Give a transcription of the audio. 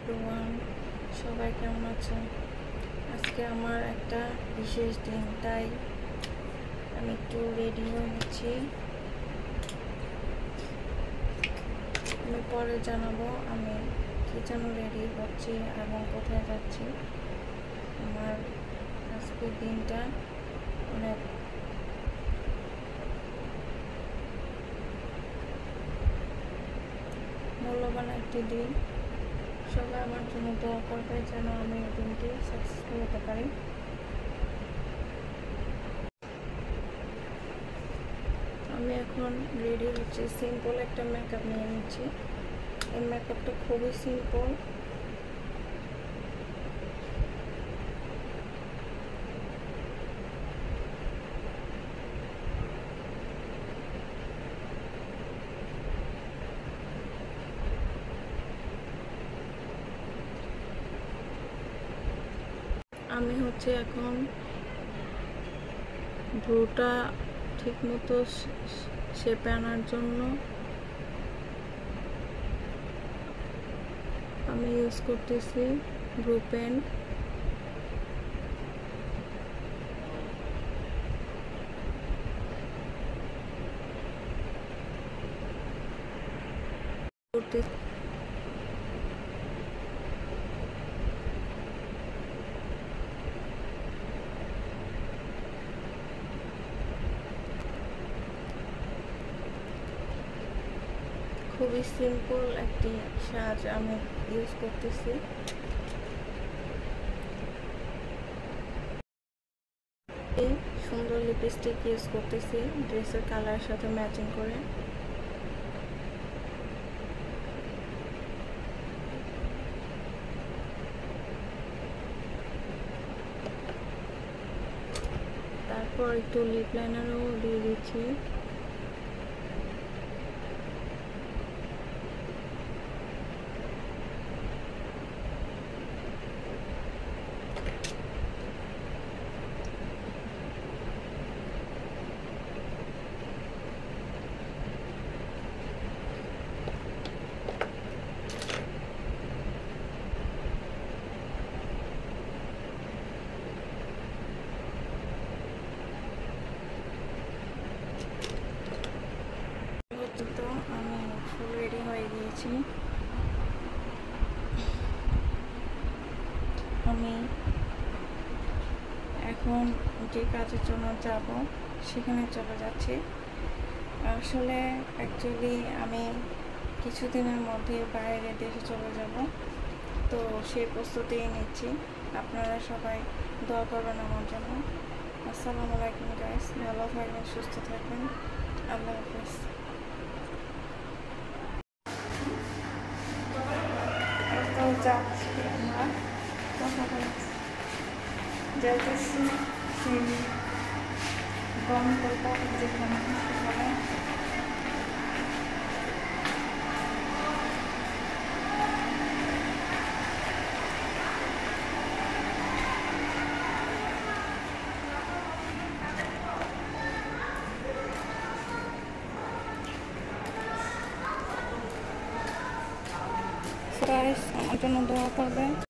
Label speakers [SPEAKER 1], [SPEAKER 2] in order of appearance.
[SPEAKER 1] Everyone, সবাই কেমন আছেন? আজকে আমার একটা বিশেষ দিন, তাই আমি একটু রেডি হয়ে নিচ্ছি। আমি পরে জানাবো আমি কী যেন রেডি হচ্ছি এবং কোথায় যাচ্ছি। আমার আজকের দিনটা অনেক মূল্যবান একটি দিন। সবাই আমার জন্য দোয়া করবে যেন আমি এই দিনটি সাকসেসফুল হতে পারি। আমি এখন রেডি হচ্ছি, সিম্পল একটা মেকআপ নিয়ে নিচ্ছি। এই মেকআপটা খুবই সিম্পল। আমি হচ্ছে এখন ব্রুটা ঠিক মতো শেপে আনার জন্য আমি ইউজ করতেছি ব্রু পেন। খুবই সিম্পল একটি সাজ আমি ইউজ করতেছি। এই সুন্দর লিপস্টিক ইউজ করতেছি ড্রেসের কালারের সাথে ম্যাচিং করে। তারপর একটু লিপ লাইনারও দিয়ে দিচ্ছি। তো আমি ফুল রেডি হয়ে গিয়েছি। আমি এখন যে কাজের জন্য যাব সেখানে চলে যাচ্ছি। আসলে অ্যাকচুয়ালি আমি কিছুদিনের মধ্যে বাইরে দেশে চলে যাব, তো সেই প্রস্তুতি নিচ্ছি। আপনারা সবাই দোয়া করবেন আমার জন্য। আসসালামু আলাইকুম গাইস, ভালো থাকবেন, সুস্থ থাকবেন, আল্লাহ হাফেজ। যাচ্ছি আমরা যাইতেছি সেই গণকল্পা যেখানে সেখানে। আমার জন্য দোয়া করবেন।